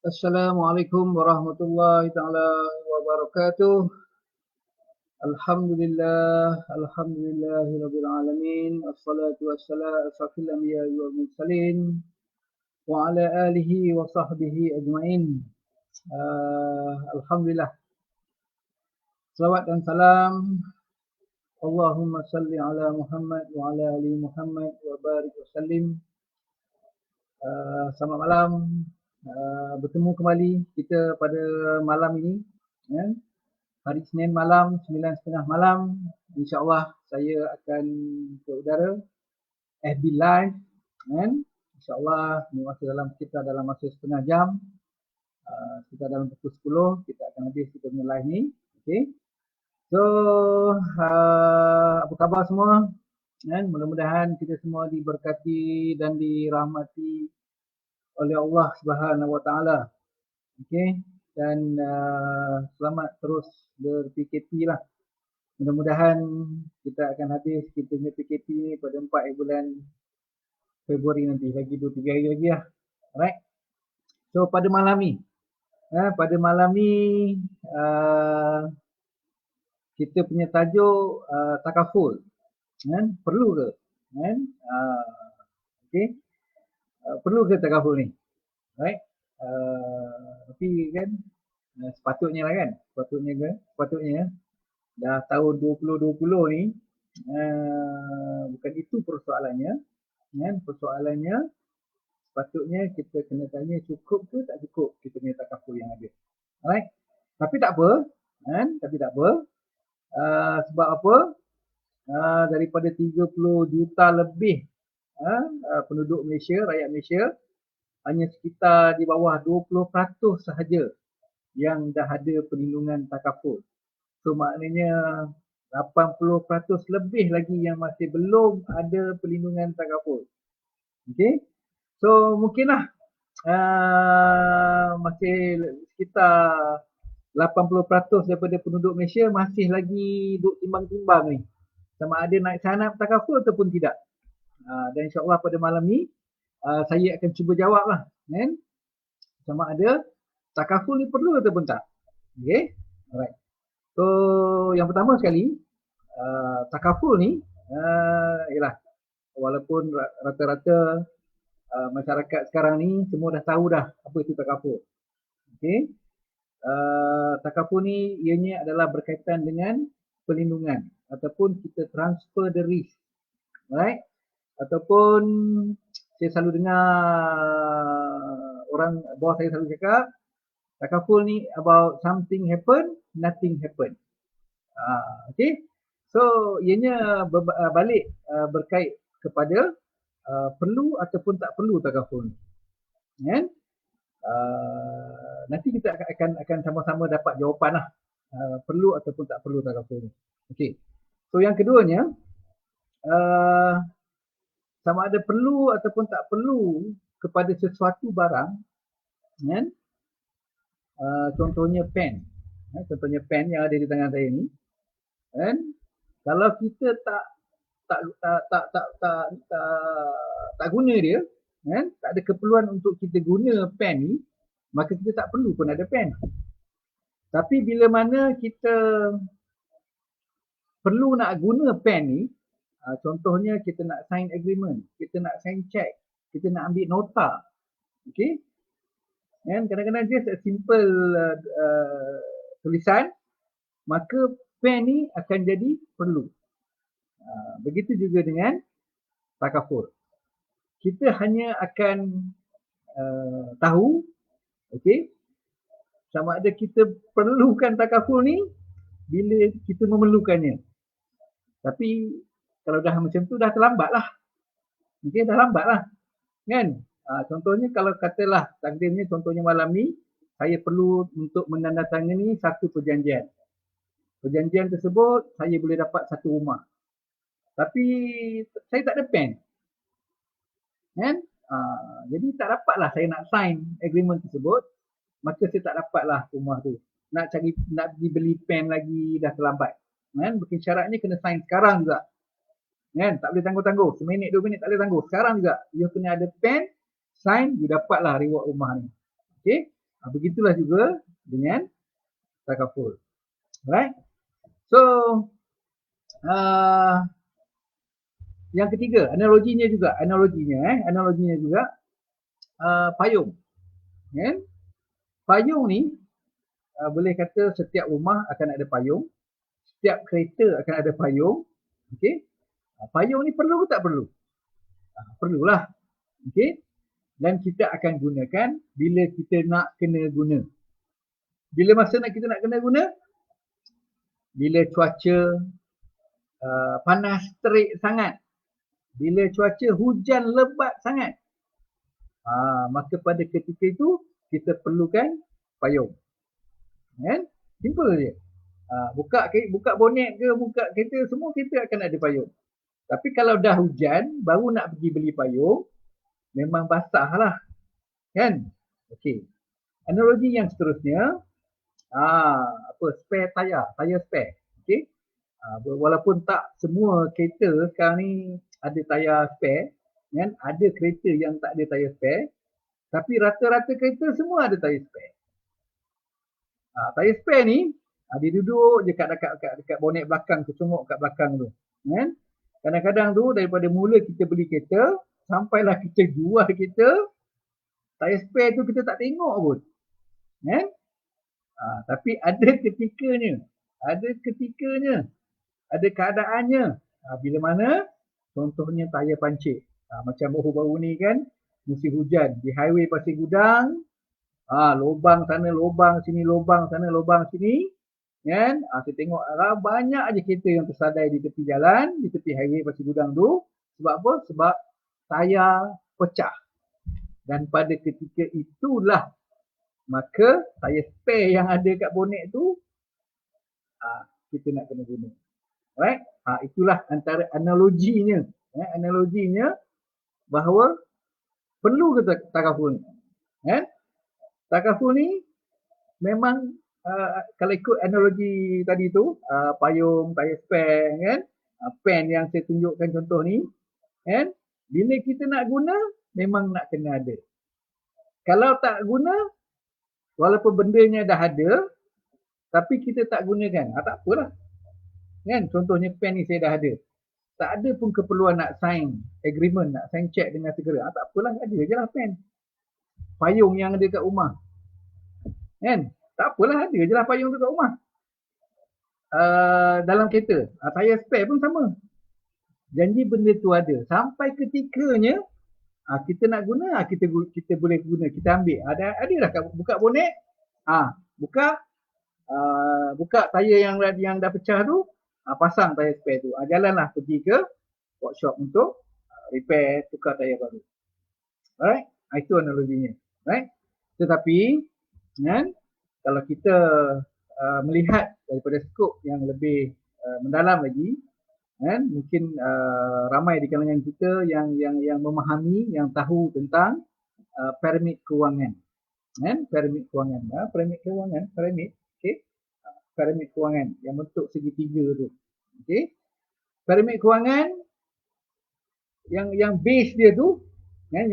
Assalamualaikum warahmatullahi taala wabarakatuh. Alhamdulillahirabbil alamin. Wassalatu wassalamu asrafil anbiya'i wal mursalin wa ala alihi wa sahbihi ajmain. Alhamdulillah. Selawat dan salam Allahumma salli ala Muhammad wa ala ali Muhammad wa barik wa sallim. Selamat malam. Bertemu kembali kita pada malam ini, ya. Hari Senin malam, 9.30 malam, insya-Allah saya akan ke udara FB Live, kan? Insya-Allah dalam masa setengah jam, kita dalam pukul 10 kita akan habis kita punya live ni. Okey. So, apa khabar semua? Kan? Mudah-mudahan kita semua diberkati dan dirahmati oleh Allah Subhanahu Wa Taala. Okey. Dan selamat terus ber-PKP lah. Mudah-mudahan kita akan habis kita punya PKP ni pada 4 bulan Februari nanti. Lagi 2-3 hari lagi lah. Alright. So pada malam ni, kita punya tajuk takaful. Kan? Perlu ke? Kan? Okay. Perlu ke takaful ni? Right? Tapi kan sepatutnya lah kan? Sepatutnya dah tahun 2020 ni, bukan itu persoalannya, kan? Persoalannya sepatutnya kita kena tanya cukup ke tak cukup kita punya takaful yang ada. Alright? Tapi tak apa, kan? Sebab apa? Daripada 30 juta lebih penduduk Malaysia, rakyat Malaysia, hanya sekitar di bawah 20% sahaja yang dah ada perlindungan takaful. So maknanya 80% lebih lagi yang masih belum ada perlindungan takaful. Okey. So mungkinlah masih sekitar 80% daripada penduduk Malaysia masih lagi duk timbang-timbang ni. Sama ada nak sign up takaful ataupun tidak. Dan insya-Allah pada malam ni saya akan cuba jawablah, kan? Sama ada takaful ni perlu ataupun tak. Okey. Alright. So yang pertama sekali, takaful ni ialah walaupun rata-rata masyarakat sekarang ni semua dah tahu dah apa itu takaful. Okey. Takaful ni ianya adalah berkaitan dengan perlindungan ataupun kita transfer the risk. Right? Ataupun saya selalu dengar orang bawah saya selalu cakap takaful ni about something happen, nothing happen. Okay. So ianya balik berkait kepada perlu ataupun tak perlu takaful ni. Kan? Nanti kita akan sama-sama dapat jawapan lah. Perlu ataupun tak perlu takaful ni. Okay. So yang keduanya, sama ada perlu ataupun tak perlu kepada sesuatu barang, kan? Contohnya pen. Contohnya pen yang ada di tangan saya ni. Kan? Kalau kita tak guna dia, kan? Tak ada keperluan untuk kita guna pen ni, maka kita tak perlu pun ada pen. Tapi bila mana kita perlu nak guna pen ni, contohnya kita nak sign agreement, kita nak sign check, kita nak ambil nota. Okey? Dan kadang-kadang just a simple tulisan, maka pen ni akan jadi perlu. Begitu juga dengan takaful. Kita hanya akan tahu, okey, sama ada kita perlukan takaful ni bila kita memerlukannya. Tapi kalau dah macam tu dah terlambat lah. Mungkin dah lambat lah. Kan? Contohnya kalau katalah takdirnya contohnya malam ni saya perlu untuk menandatangani satu perjanjian. Perjanjian tersebut saya boleh dapat satu rumah. Tapi saya tak ada pen. Kan? Jadi tak dapatlah saya nak sign agreement tersebut, maka saya tak dapatlah rumah tu. Nak pergi beli pen lagi dah terlambat. Kan? Mungkin syaratnya kena sign sekarang juga. Kan? Tak boleh tangguh-tangguh. Seminit, 2 minit tak boleh tangguh. Sekarang juga. You kena ada pen, sign, you dapatlah reward rumah ni. Okay? Begitulah juga dengan takaful. Alright. So yang ketiga, analoginya juga payung. Kan? Payung ni boleh kata setiap rumah akan ada payung, setiap kereta akan ada payung. Okey. Payung ni perlu ke tak perlu? Perlulah. Okey. Dan kita akan gunakan bila kita nak kena guna. Bila masa kita nak kena guna? Bila cuaca panas terik sangat. Bila cuaca hujan lebat sangat. Maka pada ketika itu kita perlukan payung. Kan? Simple je. Buka bonet ke, buka kereta, semua kita akan ada payung. Tapi kalau dah hujan, baru nak pergi beli payung, memang basah lah. Kan? Okey. Analogi yang seterusnya, spare tayar spare. Okey. Walaupun tak semua kereta sekarang ni ada tayar spare, kan? Ada kereta yang tak ada tayar spare, tapi rata-rata kereta semua ada tayar spare. Tayar spare ni, dia duduk je dekat bonet belakang, kecunguk kat belakang tu. Kan? Kadang-kadang tu daripada mula kita beli kereta, sampailah kita jual kereta, tayar spare tu kita tak tengok pun. Kan? Tapi ada ketikanya, ada keadaannya. Bila mana? Contohnya tayar pancit. Macam baru-baru ni kan, musim hujan. Di highway Pasir Gudang, lubang sana, lubang sini, lubang sana, lubang sini. Kan? Saya tengok banyak aja kereta yang tersadai di tepi jalan, di tepi highway Pasir Gudang tu. Sebab apa? Sebab tayar pecah. Dan pada ketika itulah, maka tayar spare yang ada kat bonet tu, kita nak kena guna. Right? Itulah antara analoginya. Analoginya bahawa perlu ke takaful ni. Takaful ni memang kalau ikut analogi tadi tu, payung, tayar spare, kan? Pen yang saya tunjukkan contoh ni, kan? Bila kita nak guna, memang nak kena ada. Kalau tak guna, walaupun bendanya dah ada, tapi kita tak gunakan, tak apalah. Kan? Contohnya pen ni saya dah ada. Tak ada pun keperluan nak sign agreement, nak sign check dengan segera. Tak apalah, ada je lah pen. Payung yang ada kat rumah. Kan? Tak apalah, ada je lah payung tu kat rumah. Dalam kereta, tayar spare pun sama. Janji benda tu ada. Sampai ketikanya, kita nak guna, kita boleh guna, kita ambil. Ada dah buka bonet, buka tayar yang dah pecah tu, pasang tayar spare tu. Jalanlah pergi ke workshop untuk repair, tukar tayar baru. Alright? Itu analoginya. Right? Tetapi, kan, kalau kita melihat daripada skop yang lebih mendalam lagi, kan, mungkin ramai di kalangan kita yang memahami, yang tahu tentang piramid kewangan. Kan? Piramid kewangan. Okay? Piramid kewangan yang bentuk segitiga tu. Okay? Piramid kewangan yang base dia tu, kan,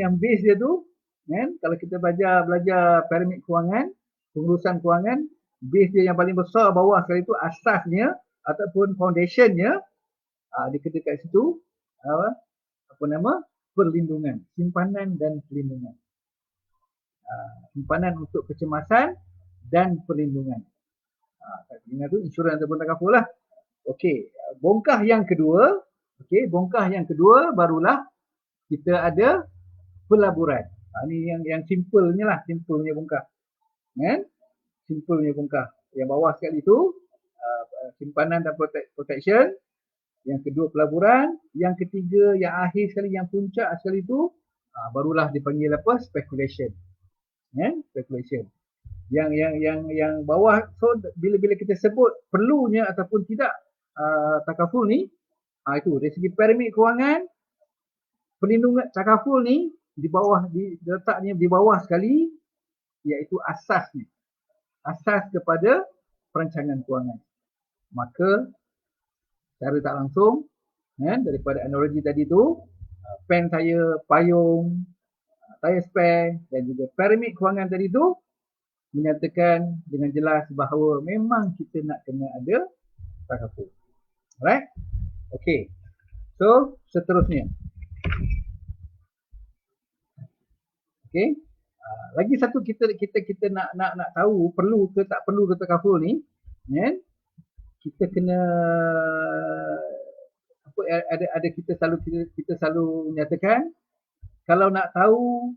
kan, kalau kita belajar piramid kewangan, pengurusan kewangan, base dia yang paling besar bawah sekali tu, asasnya ataupun foundationnya, dekat situ, perlindungan, simpanan dan perlindungan. Simpanan untuk kecemasan dan perlindungan. Perlindungan tu insurans ataupun takaful lah. Okey, bongkah yang kedua, barulah kita ada pelaburan. Ini yang simpelnya bongkah. Kan? Simpelnya bongkah. Yang bawah sekali tu simpanan dan protection. Yang kedua pelaburan, yang ketiga, yang akhir sekali, yang puncak sekali tu, barulah dipanggil apa? Speculation. Speculation. Yang bawah, so bila kita sebut perlunya ataupun tidak takaful ni, itu dari segi piramid kewangan, perlindungan takaful ni diletaknya di bawah sekali, iaitu asasnya. Asas kepada perancangan kewangan. Maka secara tak langsung, daripada analogi tadi tu, pen saya, payung, tayar spare dan juga piramid kewangan tadi tu, menyatakan dengan jelas bahawa memang kita nak kena ada takaful. Alright? Okay. So, seterusnya. Okay. Lagi satu kita nak tahu perlu ke tak perlu ke takaful ni, kan? Kita kena apa ada kita selalu nyatakan kalau nak tahu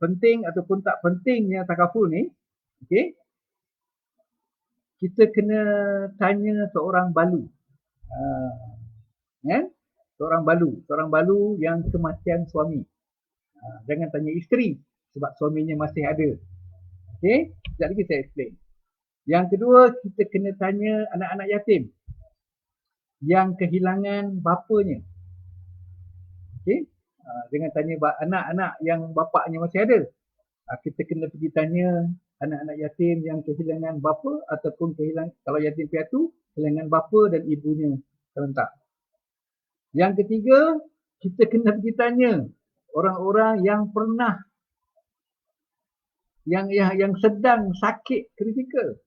penting ataupun tak pentingnya takaful ni, okey. Kita kena tanya seorang balu. Kan? Seorang balu yang kematian suami. Jangan tanya isteri sebab suaminya masih ada. Okey, sekejap lagi saya explain. Yang kedua, kita kena tanya anak-anak yatim yang kehilangan bapanya. Okey, jangan tanya anak-anak yang bapaknya masih ada. Kita kena pergi tanya anak-anak yatim yang kehilangan bapa ataupun kalau yatim piatu, kehilangan bapa dan ibunya serentak. Yang ketiga, kita kena pergi tanya orang-orang yang pernah yang sedang sakit kritikal,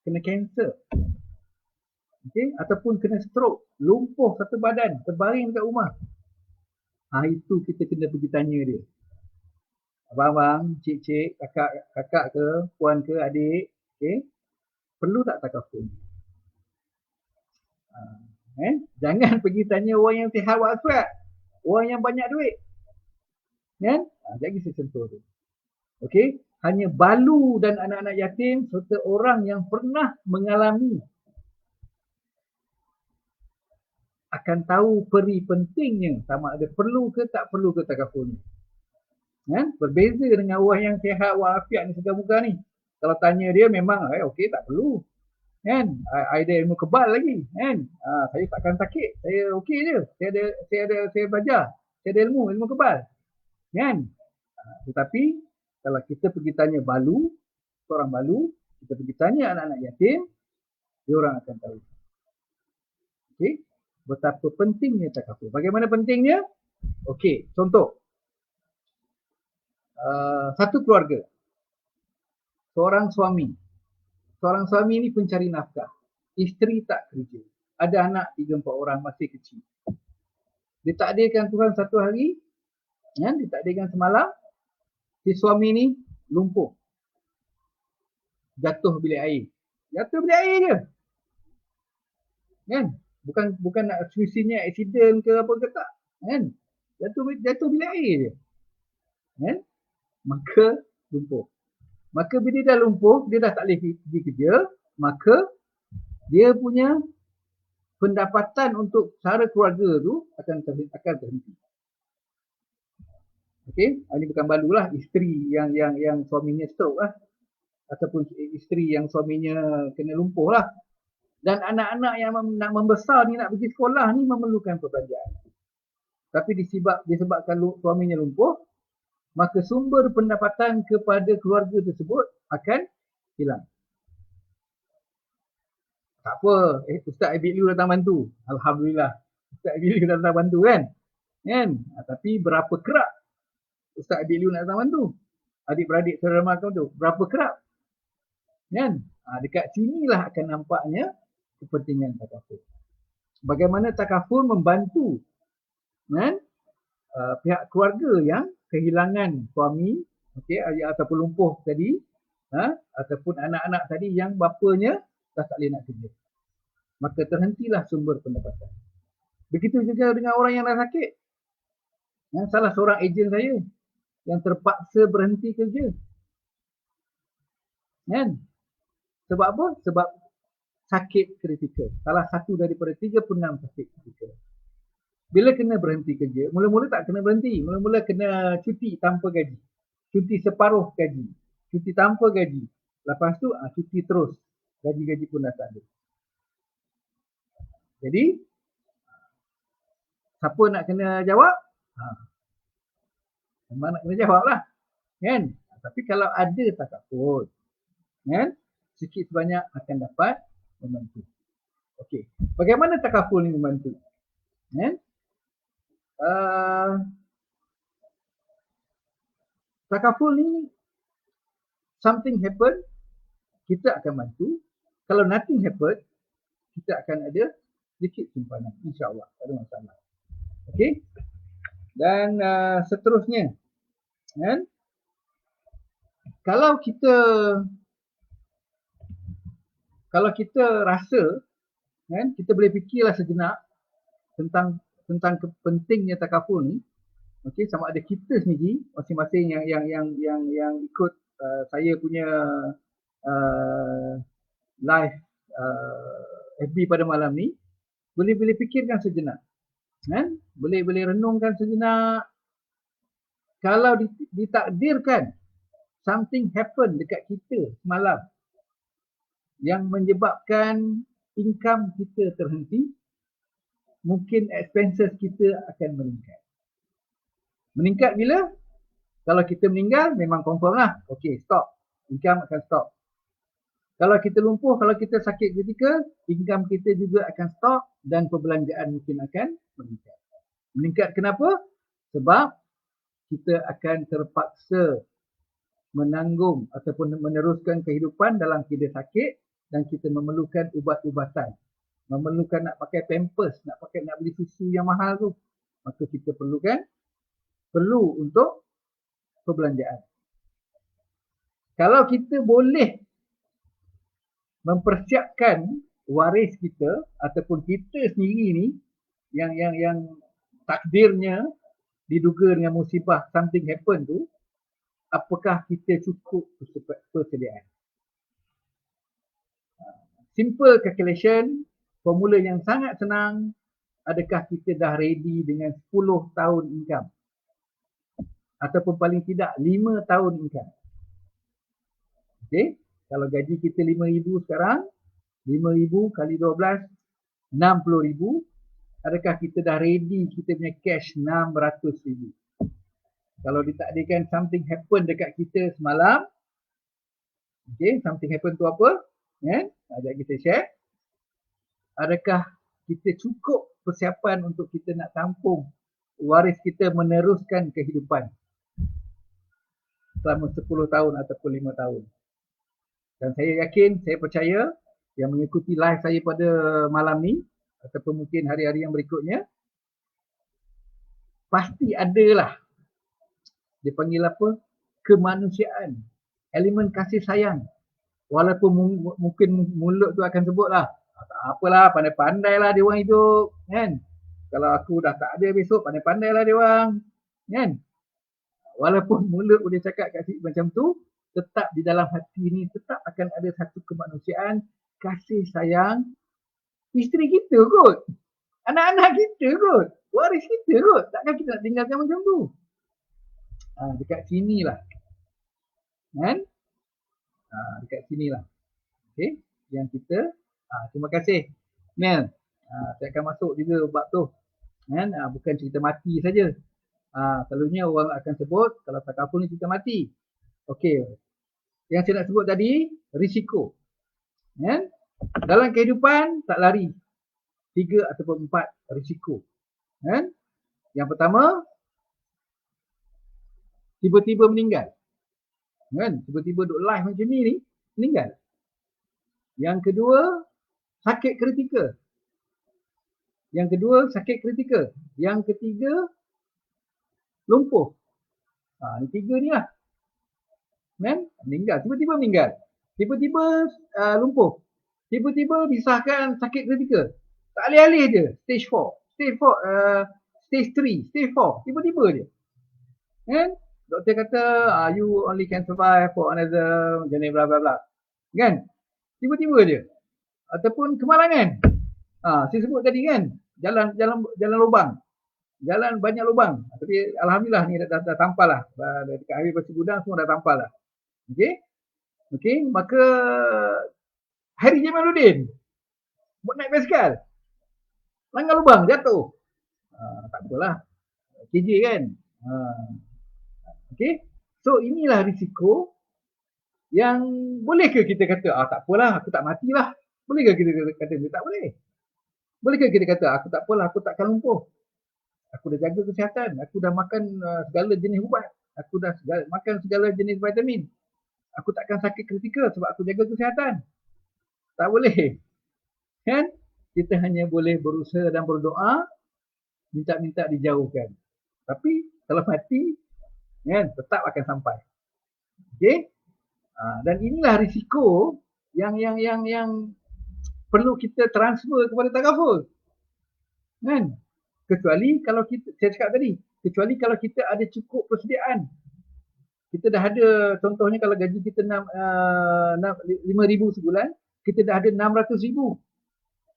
kena kanser, okay? Ataupun kena stroke, lumpuh satu badan, terbaring dekat rumah. Itu kita kena pergi tanya dia. Abang-abang, cik-cik, kakak ke, puan ke, adik, okay? Perlu tak takaful? Jangan pergi tanya orang yang sihat walafiat, orang yang banyak duit. Kan? Jadi saya sentuh tu. Okey, hanya balu dan anak-anak yatim serta orang yang pernah mengalami akan tahu peri pentingnya sama ada perlu ke tak perlu ke takaful ni. Kan? Berbeza dengan orang yang sihat walafiat ni segar muka ni. Kalau tanya dia memang okey tak perlu. Kan? Ada ilmu kebal lagi, kan? Saya takkan sakit, saya okey je. Saya belajar, saya ada ilmu kebal. Kan? Tetapi kalau kita pergi tanya balu, seorang balu, kita pergi tanya anak-anak yatim, dia orang akan tahu. Okey, betapa pentingnya takaful. Bagaimana pentingnya? Okey, contoh. Satu keluarga. Seorang suami ni pencari nafkah. Isteri tak kerja. Ada anak 3-4 orang masih kecil. Ditakdirkan Tuhan satu hari, kan, ditakdirkan semalam, si suami ni lumpuh. Jatuh bilik air. Jatuh bilik air je. Kan? Bukan nak suisinya accident ke apa ke tak. Kan? Jatuh bilik air je. Kan? Maka lumpuh. Maka bila dia dah lumpuh, dia dah tak boleh pergi kerja, maka dia punya pendapatan untuk cara keluarga tu akan terhenti. Okey, ini bukan balu lah, isteri yang suaminya stroke lah, ataupun isteri yang suaminya kena lumpuh lah. Dan anak-anak yang nak membesar ni, nak pergi sekolah ni memerlukan perbelanjaan. Tapi disebabkan suaminya lumpuh, maka sumber pendapatan kepada keluarga tersebut akan hilang. Tak apa, Ustaz Abid Liu datang bantu. Alhamdulillah. Ustaz Abid Liu datang bantu kan? Tapi berapa kerap Ustaz Abid Liu nak datang bantu? Adik-beradik saudara makan tu, berapa kerap? Kan? Dekat sinilah akan nampaknya kepentingan takaful. Bagaimana takaful membantu pihak keluarga yang kehilangan suami, okey, ataupun lumpuh tadi, ataupun anak-anak tadi yang bapanya dah tak boleh nak kerja. Maka terhentilah sumber pendapatan. Begitu juga dengan orang yang dah sakit. Salah seorang ejen saya yang terpaksa berhenti kerja. Kan? Sebab apa? Sebab sakit kritikal. Salah satu daripada 36 sakit kritikal. Bila kena berhenti kerja, mula-mula tak kena berhenti. Mula-mula kena cuti tanpa gaji. Cuti separuh gaji. Cuti tanpa gaji. Lepas tu cuti terus. Gaji-gaji pun dah tak ada. Jadi, siapa nak kena jawab? Memang nak kena jawab lah. Kan? Tapi kalau ada takaful, kan? Sikit sebanyak akan dapat membantu. Okey. Bagaimana takaful ni membantu? Kan? Takaful ni something happen, kita akan bantu. Kalau nothing happen, kita akan ada sedikit simpanan, insyaAllah, tak ada masalah. Okey. Dan seterusnya, kan? Kalau kita rasa, kan, kita boleh fikirlah sejenak tentang pentingnya takaful ni. Okey, sama ada kita sendiri masing-masing yang ikut saya punya live FB pada malam ni, boleh fikirkan sejenak, kan? Boleh renungkan sejenak. Kalau ditakdirkan something happen dekat kita semalam yang menyebabkan income kita terhenti, mungkin expenses kita akan meningkat. Meningkat bila? Kalau kita meninggal, memang confirm lah. Okey, stop. Income akan stop. Kalau kita lumpuh, kalau kita sakit kritikal, income kita juga akan stop dan perbelanjaan mungkin akan meningkat. Meningkat kenapa? Sebab kita akan terpaksa menanggung ataupun meneruskan kehidupan dalam keadaan sakit dan kita memerlukan ubat-ubatan. Memerlukan nak pakai pampers, nak beli susu yang mahal tu. Maka kita perlu untuk perbelanjaan. Kalau kita boleh mempersiapkan waris kita ataupun kita sendiri ni yang takdirnya diduga dengan musibah something happen tu, apakah kita cukup persediaan? Simple calculation, formula yang sangat senang. Adakah kita dah ready dengan 10 tahun income? Ataupun paling tidak 5 tahun income. Okey, kalau gaji kita 5,000 sekarang, 5,000 kali 12, 60,000. Adakah kita dah ready kita punya cash 600,000? Kalau ditakdirkan something happen dekat kita semalam, okey, something happen tu apa? Ya, ajak kita share. Adakah kita cukup persiapan untuk kita nak tampung waris kita meneruskan kehidupan selama 10 tahun ataupun 5 tahun. Dan saya yakin, saya percaya yang mengikuti live saya pada malam ni ataupun mungkin hari-hari yang berikutnya, pasti adalah, dia panggil apa? Kemanusiaan, elemen kasih sayang. Walaupun mungkin mulut tu akan sebutlah, tak apalah, pandai-pandai lah dia orang hidup, kan? Kalau aku dah tak ada besok, pandai-pandai lah dia orang, kan? Walaupun mulut boleh cakap kat situ macam tu, tetap di dalam hati ni tetap akan ada satu kemanusiaan, kasih sayang. Isteri kita kot, anak-anak kita kot, waris kita kot, takkan kita nak tinggalkan macam tu? Dekat sinilah, kan? Dekat sinilah, okey, yang kita terima kasih Mel. Saya akan masuk juga bab tu, kan? Bukan cerita mati saja. Selalunya orang akan sebut kalau takaful ni cerita mati. Okey, yang saya nak sebut tadi risiko, kan? Dalam kehidupan tak lari 3 ataupun 4 risiko, kan? Yang pertama, tiba-tiba meninggal, kan? Tiba-tiba duk live macam ni meninggal. Yang kedua, sakit kritikal. Yang ketiga, lumpuh. Ni 3 ni lah, kan? Meninggal, tiba-tiba meninggal, tiba-tiba lumpuh, tiba-tiba disahkan sakit kritikal, tak alih-alih je, stage 4, stage 3, stage 4, tiba-tiba je, kan? Doktor kata you only can survive for another jenis bla bla bla, kan? Tiba-tiba je. Ataupun kemalangan, saya sebut tadi, kan? Jalan lubang, jalan banyak lubang, tapi alhamdulillah ni dah tampal lah, dekat Highway Pasir Gudang semua dah tampal lah. Okey, maka Hari Jamaluddin naik basikal, langgar lubang, jatuh. Tak apalah, KJ kan. Okey, so inilah risiko yang bolehkah kita kata tak apalah, aku tak matilah? Bolehkah kita kata tak boleh? Bolehkah kita kata aku tak apalah, aku takkan lumpuh? Aku dah jaga kesihatan, aku dah makan segala jenis ubat, aku dah makan segala jenis vitamin, Aku takkan sakit kritikal sebab aku jaga kesihatan. Tak boleh. Kan? Kita hanya boleh berusaha dan berdoa, minta-minta dijauhkan. Tapi kalau mati, kan, tetap akan sampai. Okey? Dan inilah risiko yang perlu kita transfer kepada takaful. Kan? Kecuali kalau kita, saya cakap tadi, kecuali kalau kita ada cukup persediaan. Kita dah ada, contohnya kalau gaji kita 5,000 sebulan, kita dah ada 600,000.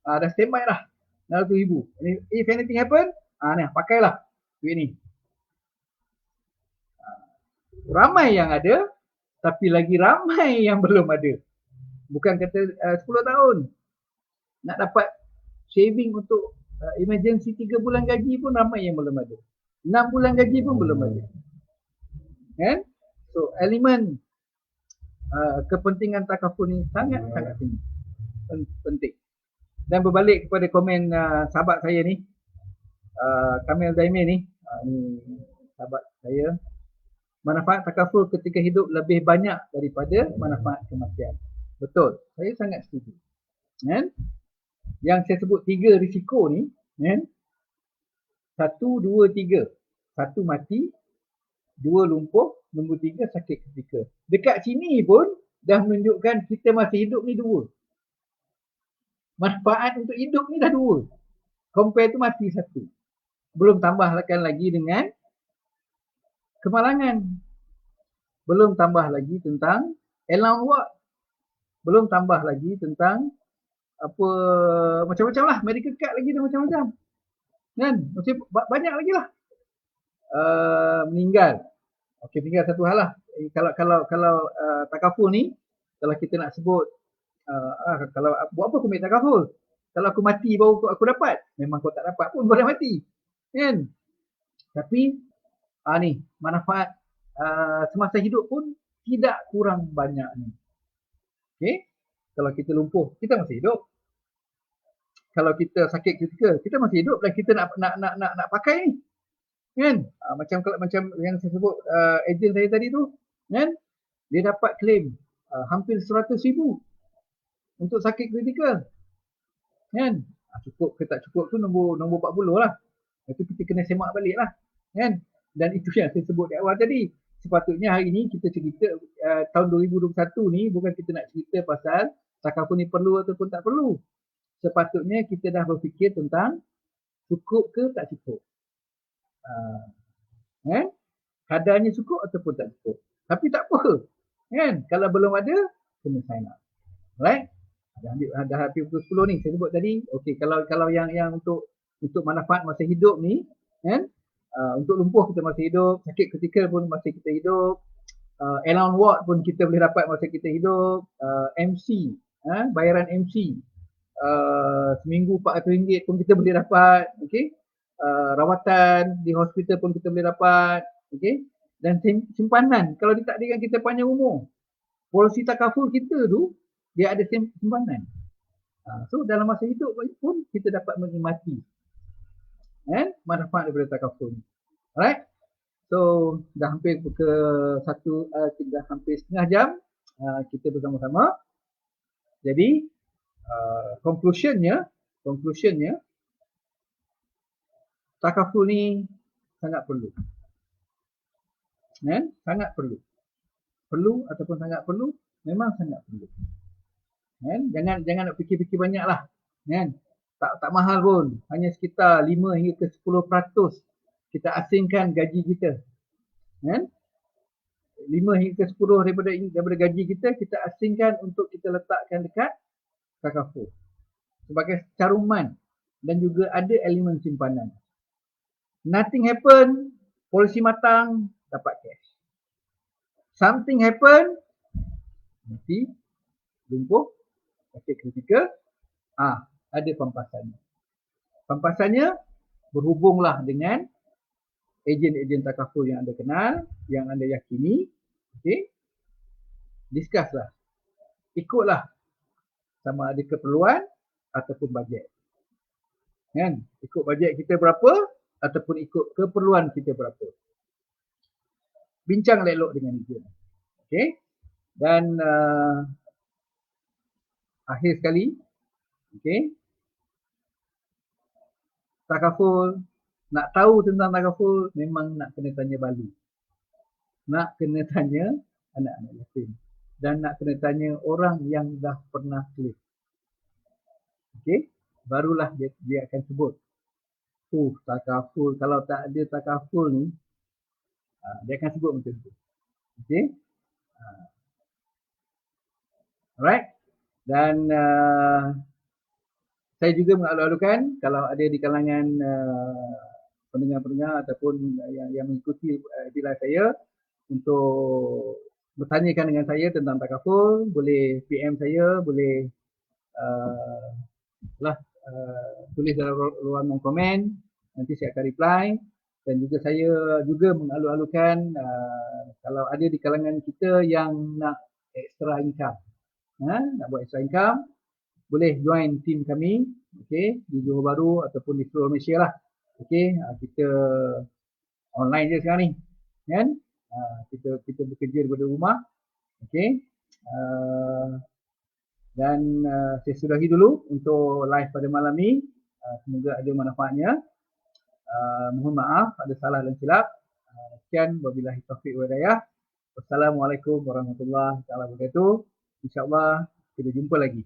Dah standby lah 600,000. If anything happen, nah, pakailah duit ni. Ramai yang ada, tapi lagi ramai yang belum ada. Bukan kata 10 tahun. Nak dapat saving untuk emergency 3 bulan gaji pun ramai yang belum ada. 6 bulan gaji pun belum ada. Kan? So, elemen kepentingan takaful ni sangat-sangat tinggi. Penting. Dan berbalik kepada komen sahabat saya ni, Kamil Daimi ni, ni sahabat saya, manfaat takaful ketika hidup lebih banyak daripada manfaat kematian. Betul, saya sangat setuju. Kan? Yang saya sebut 3 risiko ni, kan? 1, 2, 3. 1 mati, 2 lumpuh, nombor 3 sakit kritikal. Dekat sini pun dah menunjukkan kita masih hidup ni 2. Manfaat untuk hidup ni dah 2. Compare tu mati 1. Belum tambahkan lagi dengan kemalangan. Belum tambah lagi tentang allowance ward. Belum tambah lagi tentang apa macam-macam lah, medical card lagi dan macam-macam. Kan? Masih banyak lagi lah. Meninggal. Okey, tinggal satu hal lah. Kalau takaful ni, kalau kita nak sebut kalau buat apa aku ambil takaful? Kalau aku mati baru aku dapat. Memang kau tak dapat pun kau dah mati. Kan? Tapi ni manfaat semasa hidup pun tidak kurang banyak ni. Okey? Kalau kita lumpuh, kita masih hidup. Kalau kita sakit kritikal, kita masih hidup dan kita nak pakai ni. Kan? Macam yang saya sebut ejen saya tadi tu, kan? Dia dapat claim hampir 100,000 untuk sakit kritikal. Kan? Cukup ke tak cukup tu nombor 40 lah. Itu kita kena semak balik lah. Kan? Dan itu yang saya sebut di awal tadi. Sepatutnya hari ni kita cerita tahun 2021 ni bukan kita nak cerita pasal takaful ni perlu ataupun tak perlu. Sepatutnya kita dah berfikir tentang cukup ke tak cukup. Kadarnya cukup ataupun tak cukup. Tapi tak apa. Kan? Kalau belum ada, kena sign up. Right? Dah hampir pukul 10 ni saya sebut tadi. Okey, kalau yang untuk manfaat masa hidup ni, kan? Untuk lumpuh kita masih hidup, sakit kritikal pun masih kita hidup, allowance ward pun kita boleh dapat masa kita hidup, MC, bayaran MC, seminggu RM400 pun kita boleh dapat, okey. Rawatan di hospital pun kita boleh dapat, okey. Dan simpanan, kalau ditakdirkan kita panjang umur, polisi takaful kita tu dia ada simpanan. So dalam masa hidup pun kita dapat menikmati manfaat daripada takaful ni. Alright. So dah hampir ke dah hampir setengah jam kita bersama-sama. Jadi conclusionnya takaful ni sangat perlu. Sangat perlu. Perlu ataupun sangat perlu, memang sangat perlu. Jangan nak fikir-fikir banyak lah. Tak mahal pun, hanya sekitar 5 hingga ke 10% kita asingkan gaji kita. 5 hingga ke 10 daripada gaji kita asingkan untuk kita letakkan dekat takaful sebagai caruman dan juga ada elemen simpanan. Nothing happen, polisi matang, dapat cash. Something happen, mati, lumpuh, sakit kritikal, ada pampasannya. Pampasannya berhubunglah dengan ejen-ejen takaful yang anda kenal, yang anda yakini, okey. Discuss lah. Ikutlah sama ada keperluan ataupun bajet. Ikut bajet kita berapa ataupun ikut keperluan kita berapa. Bincang elok dengan ejen. Okey. Dan akhir sekali, okey, takaful, nak tahu tentang takaful memang nak kena tanya balik. Nak kena tanya anak-anak yatim. Dan nak kena tanya orang yang dah pernah clear. Okey, barulah dia akan sebut. Takaful, kalau tak ada takaful ni, dia akan sebut macam tu. Okey. Alright. Dan saya juga mengalu-alukan kalau ada di kalangan pendengar-pendengar ataupun yang mengikuti di live saya untuk bertanyakan dengan saya tentang takaful, boleh PM saya, boleh tulis dalam ruangan komen, nanti saya akan reply. Dan juga saya juga mengalu-alukan kalau ada di kalangan kita yang nak extra income, nak buat extra income, boleh join team kami, okey, di Johor Bahru ataupun di seluruh Malaysia lah. Okey, kita online je sekarang ni, kan? Kita bekerja daripada rumah, okey. Dan saya sudahi dulu untuk live pada malam ni. Semoga ada manfaatnya. Mohon maaf ada salah dan silap. Sekian, wabillahi taufiq wal hidayah. Wassalamualaikum warahmatullahi wabarakatuh. InsyaAllah kita jumpa lagi.